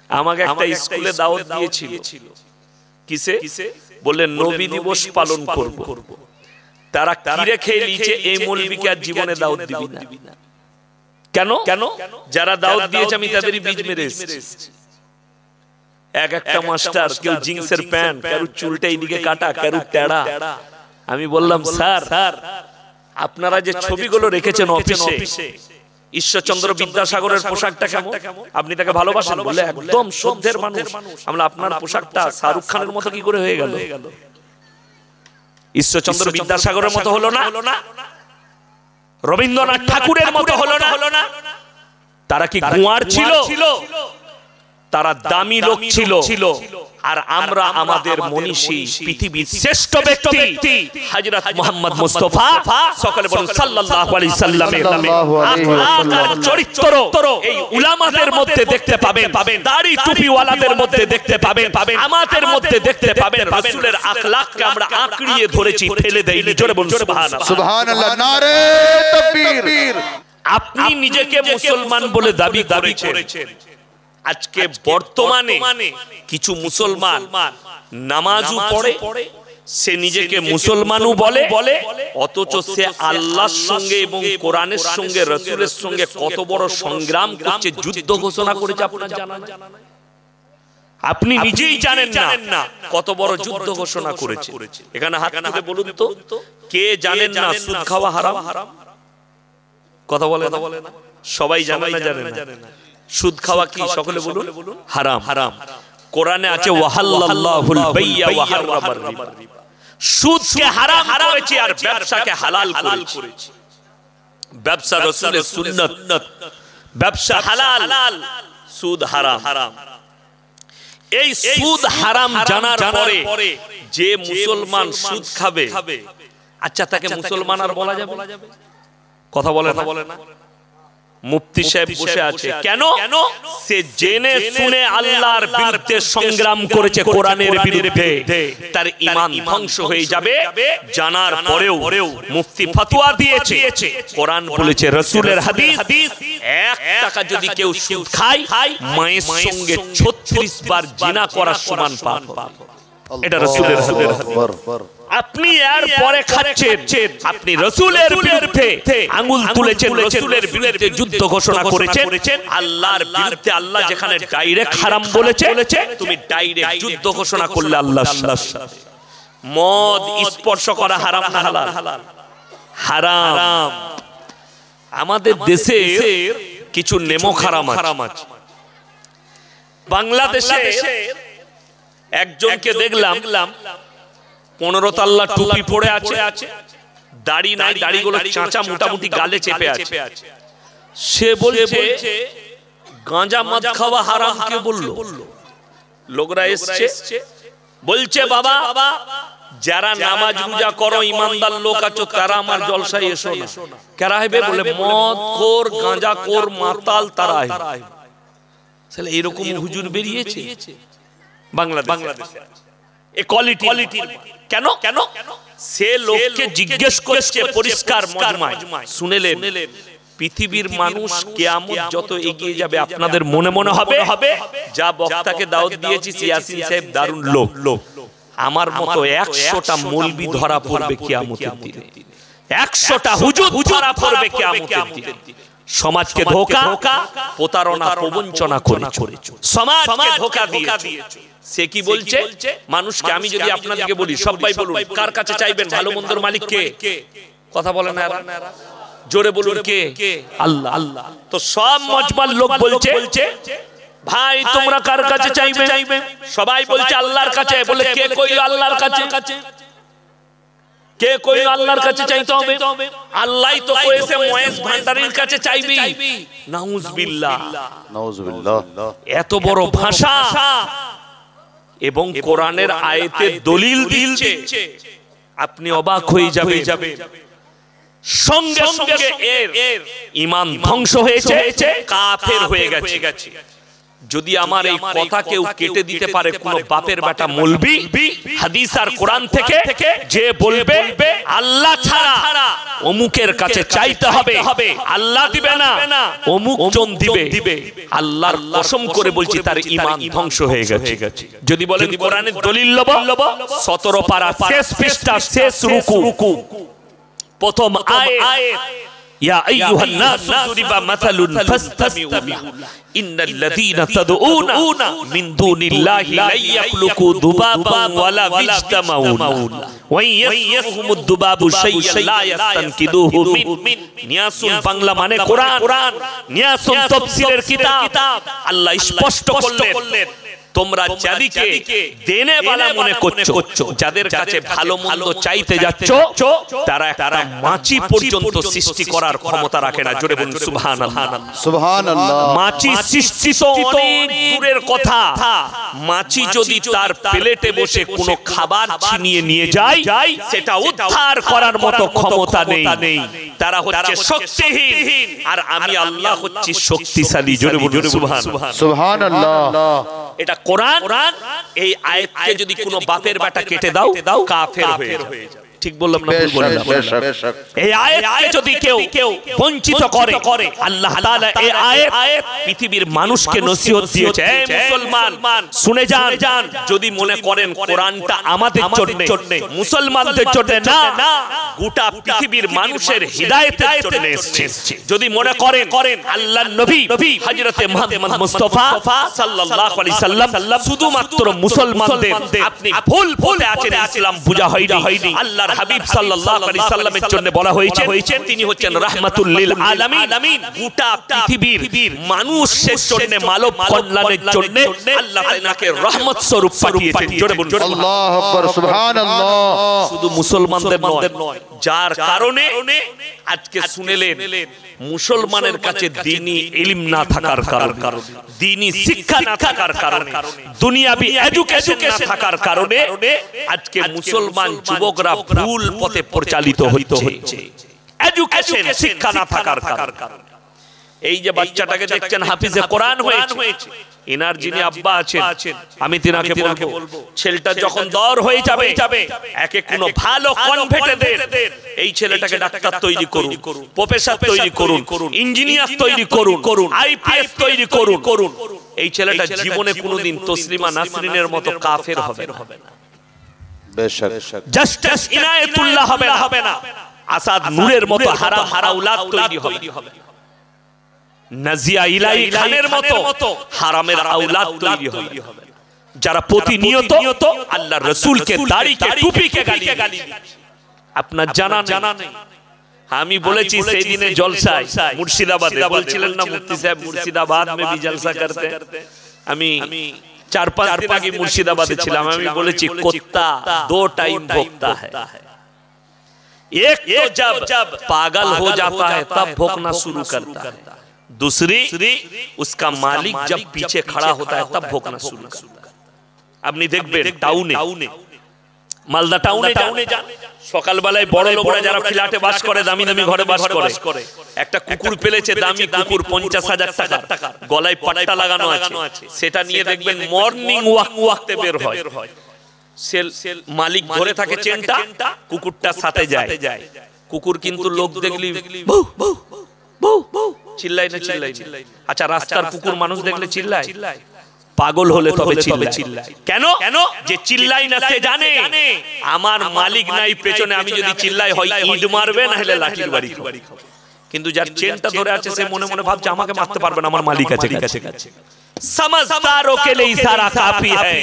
আমাকে একটা স্কুলে দাওয়াত দিয়েছিল। কিসে? বলে নবী দিবস পালন করব। তারা কি রেখে নিচে এই মৌলবীকে আর জীবনে দাওয়াত দিবি না। কেন? যারা দাওয়াত দিয়েছে আমি তাদেরই বীজ মেরে এসেছি। এক একটা মাস্টার, কেউ জিন্সের প্যান্ট, কারো চুলটা এইদিকে কাটা, কারো টেড়া। আমি বললাম স্যার, আপনারা যে ছবিগুলো রেখেছেন অফিসে, ঈশ্বরচন্দ্র বিদ্যাসাগরের পোশাকটা কেমন? আপনি তাকে ভালোবাসেন? বলে একদম শ্রদ্ধের মানুষ। আমরা আপনার পোশাকটা শাহরুখ খানের মতো কি করে হয়ে গেল? ঈশ্বরচন্দ্র বিদ্যাসাগরের মতো হলো না, রবীন্দ্রনাথ ঠাকুরের মতো হলো না। তারা কি গুয়ার ছিল? তারা দামি লোক ছিল। আর আমরা আমাদের মনীষী, পৃথিবীর শ্রেষ্ঠ ব্যক্তি হযরত মুহাম্মদ মুস্তাফা সকলে বলুন সাল্লাল্লাহু আলাইহি সাল্লামের আখলাক চরিত্র এই উলামাদের মধ্যে দেখতে পাবেন, দাড়ি টুপিওয়ালাদের মধ্যে দেখতে পাবেন, আমাদের মধ্যে দেখতে পাবেন। রাসূলের আখলাককে আমরা আঁকড়িয়ে ধরেছি, ফেলে দেইনি। জোরে বলুন সুবহানাল্লাহ। সুবহানাল্লাহ, নারে তাকবীর। আপনি নিজেকে মুসলমান বলে দাবি করেছেন। আজকে বর্তমানে কিছু মুসলমান নামাজও পড়ে, সে নিজেকে মুসলমানও বলে, অথচ সে আল্লাহর সঙ্গে এবং কোরআনের সঙ্গে, রাসূলের সঙ্গে কত বড় সংগ্রাম করছে, যুদ্ধ ঘোষণা করেছে। আপনার জানা নাই? আপনি নিজেই জানেন না কত বড় যুদ্ধ ঘোষণা করেছে। এখানে হাত তুলে বলুন তো, কে জানেন না সুদ খাওয়া হারাম? কথা বলে না? সবাই জানে না? জানে না। সুদ খাওয়া কি? সকলে বলুন হারাম। কোরআনে আছে ওয়াহাল্লাল্লাহুল বাইয়া ওয়া হারামার রিবা। সুদকে হারাম করেছে আর ব্যবসাকে হালাল করেছে। ব্যবসা রাসূলের সুন্নাত, ব্যবসা হালাল, সুদ হারাম। এই সুদ হারাম জানার পরে যে মুসলমান সুদ খাবে, আচ্ছা তাকে মুসলমান আর বলা যাবে? কথা বলে না? মুফতি সাহেব বসে আছে কেন? সে জেনে শুনে আল্লাহর বিরুদ্ধে সংগ্রাম করেছে, কোরআনের বিরুদ্ধে। তার ঈমান ধ্বংস হয়ে যাবে জানার পরেও মুফতি ফতোয়া দিয়েছে। কোরআন বলেছে, রাসূলের হাদিস, 1 টাকা যদি কেউ সুদ খায়, মায়ের সঙ্গে 36 বার জিনা করার সমান পাপ হবে। এটা রাসূলের হাদিস। আপনি এর পরে খাচ্ছেন, আপনি রাসূলের বিরুদ্ধে আঙ্গুল তুলেছেন, রাসূলের বিরুদ্ধে যুদ্ধ ঘোষণা করেছেন। আল্লাহর বিরুদ্ধে, আল্লাহ যেখানে ডাইরেক্ট হারাম বলেছে, তুমি ডাইরেক্ট যুদ্ধ ঘোষণা করলে আল্লাহর সাথে। মদ স্পর্শ করা হারাম না হালাল? হারাম। আমাদের দেশে কিছু নেমো হারাম আছে। বাংলাদেশে একজনকে দেখলাম 15 তাল্লা টুপি পরে আছে, দাড়ি নাই, দাড়িগুলো চাঁচা, মোটামুটি গালে চেপে আছে। সে বলছে গাঁজা মদ খাওয়া হারাম। কে বললো? লোকরা এসছে, বলছে বাবা যারা নামাজ রোজা করো, ইমানদার লোক আছো, তারা আমার জলসায় এসো না। কারা হবে? বলে মদ খোর, গাঁজা খোর, মাতাল, তারা আসলে এরকম হুজুর বেরিয়েছে বাংলাদেশে। কোয়ালিটি কেন? সে লোককে জিজ্ঞেস করছে পরিষ্কার মজমায়, শুনেলেন পৃথিবীর মানুষ কিয়ামত যত এগিয়ে যাবে আপনাদের মনে মনে হবে যা বক্তাকে দাওয়াত দিয়েছি ইয়াসিন সাহেব দারুণ লোক, আমার মতো 100টা মৌলবি ধরা পড়বে কিয়ামতের দিনে, 100টা হুজুর ধরা পড়বে কিয়ামতের দিনে। সমাজকে ধোঁকা, প্রতারণা, প্রবঞ্চনা করে সমাজকে ধোঁকা দিয়েছে। সে কি বলছে? মানুষকে, আমি যদি আপনাদেরকে বলি, সবাই বলুন কার কাছে চাইবেন? ভালো মন্দর মালিক কে? কথা বলে না? জোরে বলুন কে? আল্লাহ। তো সব মজমার লোক বলছে ভাই তোমরা কার কাছে চাইবে? সবাই বলছে আল্লাহর কাছে। বলে কে কইল আল্লাহর কাছে? কে কইল আল্লাহর কাছে চাইতে হবে? আল্লাহই তো কইছে মহেশ ভান্ডারীর কাছে চাইবি। নাউজুবিল্লাহ। এত বড় ভাষা এবং কোরআনের আয়াতে দলিল দিচ্ছে, আপনি অবাক হয়ে যাবেন। সঙ্গে সঙ্গে এর ঈমান ধ্বংস হয়েছে, কাফের হয়ে গেছে। যদি আমার এই কথা কেউ কেটে দিতে পারে কোন বাপের বেটা মৌলবি হাদিস আর কোরআন থেকে যে বলবে আল্লাহ ছাড়া অমুকের কাছে চাইতে হবে, আল্লাহ দিবে না, অমুক জন দিবে, আল্লাহর কসম করে বলছি তার ঈমান ধ্বংস হয়ে গেছে। যদি বলেন কোরআনের দলিল লব 17 পারা শেষ পৃষ্ঠা শেষ রুকু প্রথম আয়াত ইয়া আইয়ুহান নাসু যুরিবা মাসালুন ফাসতামিউ লাহু ইন্নাল্লাযীনা তাদউনা মিন দুনিল্লাহি লা ইয়াখলুকু দুবাবান ওয়ালা বিজতামাউন ওয়া ইয়াসহুমুদ দুবাবু শাইআন লা ইয়াস্তানকিদুহু মিন। নিয়াসুন বাংলা মানে কোরআন, নিয়াসুন তাফসীরের কিতাব। আল্লাহ স্পষ্ট করলেন তোমরা যাদেরকে দেনে वाला মনে করছো, যাদের কাছে ভালো মন্দ চাইতে যাচ্ছ, তারা একটা মাছি পর্যন্ত সৃষ্টি করার ক্ষমতা রাখে না। জোরে বলুন সুবহানাল্লাহ। সুবহানাল্লাহ। মাছি সৃষ্টি তো অনেক দূরের কথা, মাছি যদি তার প্লেটে বসে কোনো খাবার ছিনিয়ে নিয়ে যায় সেটা উদ্ধার করার মতো ক্ষমতা নেই। তারা হচ্ছে শক্তিহীন আর আমি আল্লাহ হচ্ছি শক্তিশালী। জোরে বলুন সুবহানাল্লাহ। সুবহানাল্লাহ। এটা কোরআন। এই আয়াতকে যদি কোনো বাপের বেটা কেটে দাও কাফের হয়ে যাবে। ঠিক বললাম না? ভুল বললাম? এই আয়াতকে যদি কেউ বঞ্চিত করে, আল্লাহ তাআলা এই আয়াত পৃথিবীর মানুষকে নসিহত দিয়েছে, হে মুসলমান শুনে যান। যদি মনে করেন কোরআনটা আমাদের জন্য, মুসলমানদের জন্য না, গোটা পৃথিবীর মানুষের হিদায়াতের জন্য এসেছে। যদি মনে করেন আল্লাহর নবী হযরতে মুহাম্মদ মুস্তাফা সাল্লাল্লাহু আলাইহি সাল্লাম শুধুমাত্র মুসলমানদের, আপনি ভুল ভুলে আছেন, ইসলাম বুঝা হয়নি। আল্লাহ হাবিব সাল্লাল্লাহু আলাইহি সাল্লামের জন্য বলা হয়েছে তিনি হচ্ছেন রাহমাতুল লিল আলামিন। গোটা পৃথিবীর মানুষের জন্য, মানব কল্যাণের জন্য আল্লাহ তাআলাকে রহমত স্বরূপ পাঠিয়েছেন। জোরে বলুন আল্লাহু আকবার। সুবহানাল্লাহ। শুধু মুসলমানদের নয়, যার কারণে আজকে শুনেলেন মুসলমানের কাছে দ্বীনি ইলম না থাকার কারণে, দ্বীনি শিক্ষা না থাকার কারণে, দুনিয়াবি এডুকেশন না থাকার কারণে আজকে মুসলমান যুবকরা ভুল পথে পরিচালিত হচ্ছে। এডুকেশন শিক্ষা না থাকার কারণে। এই যে বাচ্চাটাকে দেখছেন হাফিজে কোরআন হয়েছে, ইনার যিনি আব্বা আছেন আমি তিনাকে বলবো ছেলেটা যখন দর হয়ে যাবে একে কোনো ভালো কনভেন্টের এই ছেলেটাকে ডাক্তার তৈরি করুন, প্রফেসর তৈরি করুন, ইঞ্জিনিয়ার তৈরি করুন, আইপিএস তৈরি করুন। এই ছেলেটা জীবনে কোনোদিন তসলিমা নাসরিনের মতো কাফের হবে না। বেশক। জাস্টিস ইনায়েতুল্লাহ হবে না। আসাদ নূরের মতো হারাম আওলাদ তৈরি হবে। নাজিয়া ইলাহি খানের মতো হারামের আওলাদ তৈরি হবে, যারা প্রতিনিয়ত আল্লাহর রাসূলকে, দাড়িকে, টুপিকে গালি। আপনার জানা নেই, আমি বলেছি সেই দিনে জলসায় মুর্শিদাবাদে, বলছিলেন না মুফতি সাহেব মুর্শিদাবাদ মে ভি জলসা করতে। আমি 4-5 দিন আগে মুর্শিদাবাদে ছিলাম। আমি বলেছি কুত্তা 2 टाइम भोंकता है, एक तो जब पागल हो जाता है तब भौंकना शुरू करता है, दूसरी उसका मालिक जब पीछे खड़ा होता है तब भौंकना शुरू करता है। আপনি দেখবেন টাউনে, মালদা টাউনে যান, সকালবেলায় বড় লোকরা যারা ফ্ল্যাটে বাস করে, দামি ঘরে বাস করে, একটা কুকুর পেলেছে, দামি কুকুর 50,000 টাকা, গলায় পাট্টা লাগানো আছে, সেটা নিয়ে দেখবেন মর্নিং ওয়াকতে বের হয়। মালিক ধরে থাকে চেনটা, কুকুরটার সাথে যায়। কুকুর কিন্তু লোক দেখলি চিল্লায় না? আচ্ছা, রাস্তার কুকুর মানুষ দেখলে চিল্লায়? পাগল হলে তবে চিল্লায়। কেন? যে চিল্লাই না সে জানে আমার মালিক নাই পেছনে, আমি যদি চিল্লাই হয় ইট মারবে না হলে লাঠির বাড়ি খাবে। কিন্তু যার চেনটা ধরে আছে সে মনে মনে ভাবছে আমাকে মারতে পারবে না, আমার মালিক আছে। সমঝদারোं के लिए इशारा काफी है।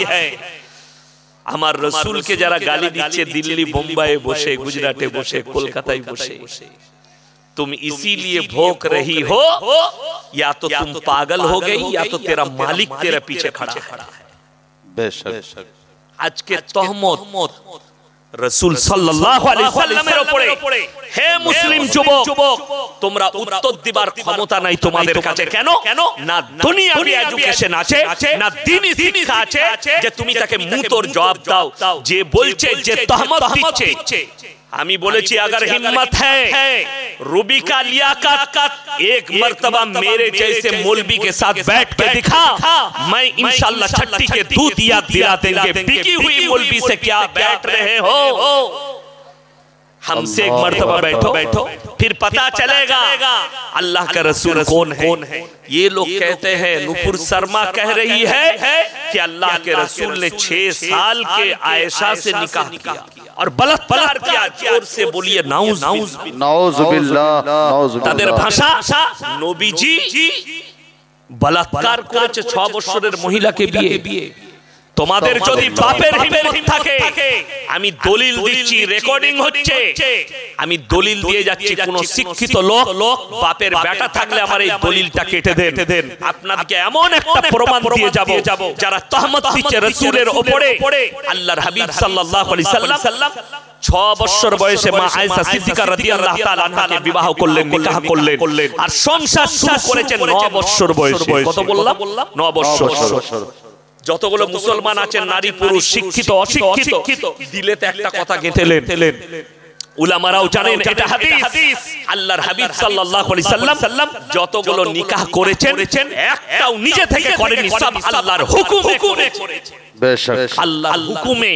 আমার রাসূলকে যারা গালি দিচ্ছে দিল্লি, বোম্বাইয়ে বসে, গুজরাটে বসে, কলকাতায় বসে, तुम इसीलिए भौंक रही हो, या तो तुम पागल हो गई या तो तेरा मालिक तेरे पीछे खड़ा है। बेशक। आज के तहमत রাসূল সাল্লাল্লাহু আলাইহি ওয়াসাল্লামের উপরে, হে মুসলিম যুবক, তোমরা উত্তর দিবার ক্ষমতা নাই তোমাদের কাছে। কেন? না দুনিয়াবি এডুকেশন আছে, না দ্বীনি শিক্ষা আছে যে তুমি তাকে মুতর জবাব দাও। যে বলছে, যে তহমত দিচ্ছে, আমি বলেছি अगर हिम्मत है रूबी का लियाकत एक मर्तबा मेरे जैसे मौलवी के साथ बैठ के दिखा, मैं इंशाअल्लाह छठी के दूध याद दिला देंगे। बिकी हुई मौलवी से क्या बैठ रहे हो, हमसे एक मर्तबा बैठो फिर पता चलेगा अल्लाह का रसूल कौन है। ये लोग कहते हैं, नुपुर शर्मा कह रही है कि अल्लाह के रसूल ने 6 साल के आयशा से निकाह किया और बलात्कार किया। जोर से बोलिए नाउजुबिल्लाह। তাদের ভাষা নবীজি বলাৎকার করেছে 6 বছরের মহিলাকে বিয়ে। তোমাদের যদি বাপের হিম্মত থাকে, আমি দলিল দিচ্ছি, রেকর্ডিং হচ্ছে, আমি দলিল দিয়ে যাচ্ছি, কোন শিক্ষিত লোক বাপের বেটা থাকলে আমার এই দলিলটা কেটে দেন। আপনাদেরকে এমন একটা প্রমাণ দিয়ে যাব যারা তহমত দিচ্ছে রাসূলের উপরে। আল্লাহর হাবিব সাল্লাল্লাহু আলাইহি সাল্লাম 6 বছর বয়সে মা আয়েশা সিদ্দিকা রাদিয়াল্লাহু তাআলা আনহাকে বিবাহ করলেন, নিকাহ করলেন, আর সংসার শুরু করেছেন 9 বছর বয়সে। কত বললাম? 9 বছর। যতগুলো মুসলমান আছেন, নারী পুরুষ, শিক্ষিত অশিক্ষিত, দিলেতে একটা কথা গেঁথেলেন। উলামারাও জানেন এটা হাদিস। আল্লাহর হাবিব সাল্লাল্লাহু আলাইহি সাল্লাম যতগুলো নিকাহ করেছেন একটাও নিজে থেকে করেননি, সব আল্লাহর হুকুমে করেছেন। আল্লাহর হুকুমে।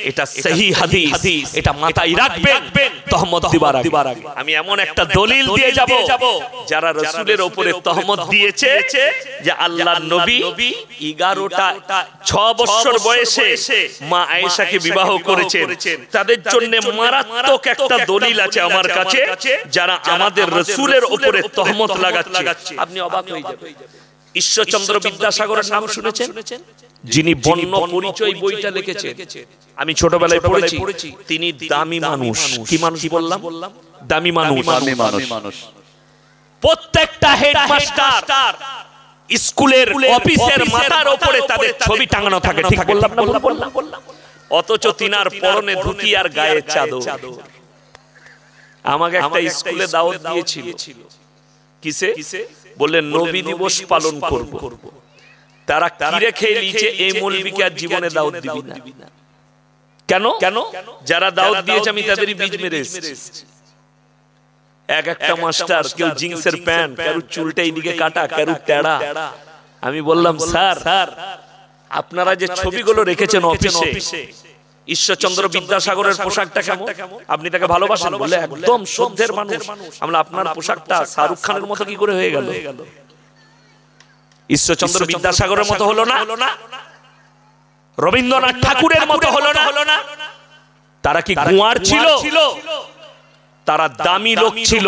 এটা সহি হাদিস, এটা মাথায় রাখবেন তহমত দিবার আগে। আমি এমন একটা দলিল দিয়ে যাব যারা রাসূলের উপরে তহমত দিয়েছে যে আল্লাহর নবী 6 বছর বয়সে মা আয়েশাকে বিবাহ করেছেন। তাদের জন্য মারাত্মক একটা দলিল আছে আমার কাছে, যারা আমাদের রাসূলের উপরে তহমত লাগাচ্ছে। আপনি অবাক হয়ে যাবেন। ঈশ্বরচন্দ্র বিদ্যাসাগরের নাম শুনেছেন? যিনি বন্য পরিচয় বইটা লিখেছেন, আমি ছোটবেলায় পড়েছি। তিনি দামি মানুষ। কি মানুষ বললাম? দামি মানুষ। প্রত্যেকটা হেডমাস্টার স্কুলের অফিসের মাথার উপরে তাদের ছবি টাঙানো থাকে। ঠিক বললাম না? বললাম। অথচ তিনার পরনে ধুতি আর গায়ে চাদর। আমাকে একটা স্কুলে দাওয়াত দিয়েছিল। কিসে? বললেন নবী দিবস পালন করব। তারা কি রেখে নিচে এই মৌলবীকে আর জীবনে দাওয়াত দিবি না। কেন? যারা দাওয়াত দিয়েছে আমি তাদেরই বীজ মেরে এসেছি। একটা মাস্টার, কেউ জিন্সের প্যান্ট, কারো চুলটা এইদিকে কাটা, কারো টেড়া। আমি বললাম, স্যার আপনারা যে ছবিগুলো রেখেছেন অফিসে, ঈশ্বরচন্দ্র বিদ্যাসাগরের পোশাকটা কেমন? আপনি তাকে ভালোবাসেন? বলে একদম শ্রদ্ধের মানুষ। আমরা আপনার পোশাকটা শাহরুখ খানের মতো কি করে হয়ে গেল? ঈশ্বরচন্দ্র বিদ্যাসাগরের মতো হলো না, রবীন্দ্রনাথ ঠাকুরের মতো হলো না। তারা কি গুয়ার ছিল? তারা দামি লোক ছিল।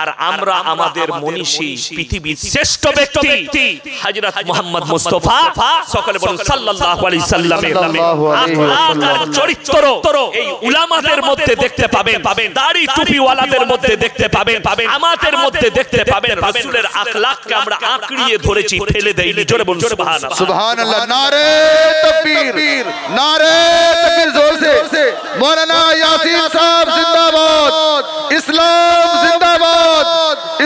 আর আমরা আমাদের মনীষী, পৃথিবীর শ্রেষ্ঠ ব্যক্তি হযরত মুহাম্মদ মুস্তাফা সকলে বলুন সাল্লাল্লাহু আলাইহি সাল্লামের আখলাক চরিত্র এই উলামাদের মধ্যে দেখতে পাবেন, দাড়ি টুপি ওয়ালাদের মধ্যে দেখতে পাবেন, আমাদের মধ্যে দেখতে পাবেন। রাসূলের আখলাককে আমরা আঁকড়িয়ে ধরেছি, ফেলে দেইনি। জোরে বলুন সুবহানাল্লাহ। সুবহানাল্লাহ। নারে তাকবীর, নারে তাকবীর জোর से। मौलाना यासीन साहब जिंदाबाद, इस्लाम जिंदाबाद,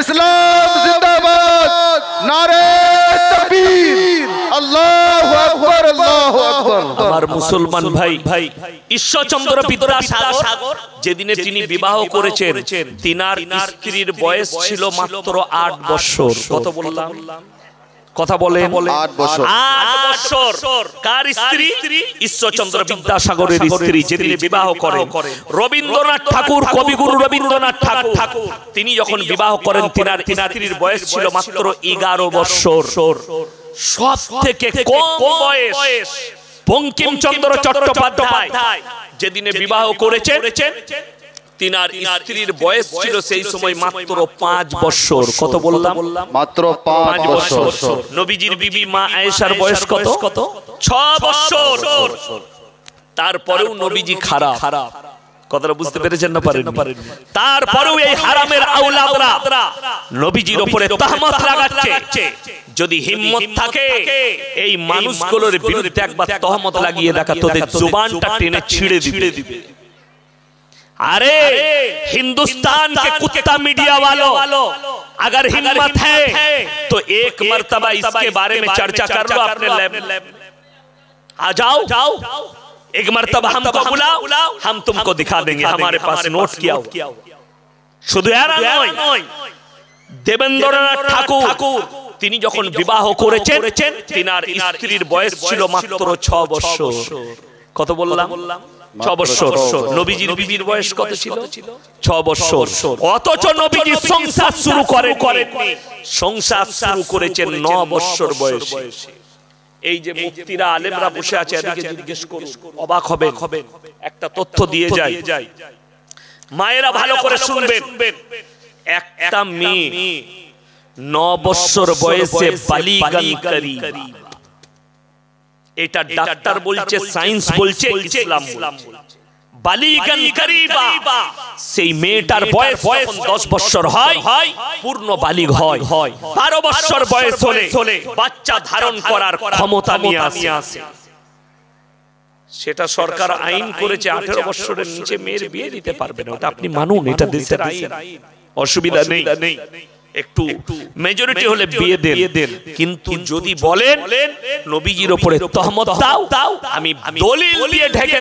इस्लाम जिंदाबाद, नारे तकबीर, अल्लाहु আকবার, अल्लाहु আকবার। আমার মুসলমান ভাই, ঈশ্বরচন্দ্র বিদ্যাসাগর যেদিনে তিনি বিবাহ করেছেন, তিনার স্ত্রীর বয়স ছিল মাত্র 8 বছর। কত বললাম? কথা বলেন। 8 বছর। 8 বছর। কার স্ত্রী? ঈশ্বরচন্দ্র বিদ্যাসাগরের স্ত্রী যেদিনে বিবাহ করেন। রবীন্দ্রনাথ ঠাকুর, কবিগুরু রবীন্দ্রনাথ ঠাকুর, তিনি যখন বিবাহ করেন তিনার স্ত্রীর বয়স ছিল মাত্র 11 বছর। সব থেকে কম বয়স বঙ্কিমচন্দ্র চট্টোপাধ্যায় যেদিনে বিবাহ করেছেন, তিনার স্ত্রীর বয়স ছিল সেই সময় মাত্র 5 বছর। কত বললাম? মাত্র 5 বছর। নবীজির বিবি মা আয়েশার বয়স কত? 6 বছর। তারপরেও নবীজি খারাপ। কথাটা বুঝতে পেরেছেন না? পারেন। তারপরেও এই হারামের আওলাদরা নবীজির উপরে তহমত লাগাচ্ছে। যদি হিম্মত থাকে এই মানুষগুলোর বিরুদ্ধে একবার তহমত লাগিয়ে দেখা, তোদের জবানটা টেনে ছিঁড়ে দিবে। अरे हिंदुस्तान के कुत्ता मीडिया वालों, अगर हिम्मत है तो एक मर्तबा इसके बारे में चर्चा कर लो अपने लैब। आ जाओ, एक मर्तबा हमको बुलाओ, हम तुमको दिखा देंगे। हमारे पास नोट किया हो। শুধু এরা নয়, দেবেন্দ্রনাথ ঠাকুর তিনি যখন বিবাহ করেছেন তিনার স্ত্রীর বয়স ছিল মাত্র 6 বছর। কত বললাম? 6 বছর। নবীজির বিবির বয়স কত ছিল? 6 বছর। অথচ নবীজি সংসার শুরু করেননি, সংসার শুরু করেছেন 9 বছর বয়সে। এই যে মুফতিরা আলেমরা বসে আছে, এদিকে জিজ্ঞেস করুন, অবাক হবেন। একটা তথ্য দিয়ে যায়, মায়েরা ভালো করে শুনবেন। একটা মেয়ে 9 বছর বয়সে বালিগান করি, এটা ডাক্তার বলছে, সায়েন্স বলছে, ইসলাম বলছে। বালিগান করিবা, সেই মেয়েটার বয়স যখন 10 বছর হয়, পূর্ণ বালিগ হয়। 12 বছর বয়স হলে বাচ্চা ধারণ করার ক্ষমতা নিয়ে আসে। সেটা সরকার আইন করেছে 18 বছরের নিচে মেয়ের বিয়ে দিতে পারবে না। ওটা আপনি মানুন, এটা দেশের আইন, অসুবিধা নেই। একটু মেজরিটি হলে বিয়ে দেন, কিন্তু যদি বলেন নবীজির উপরে তহমত দাও, আমি দলিল দিয়ে ঢেকে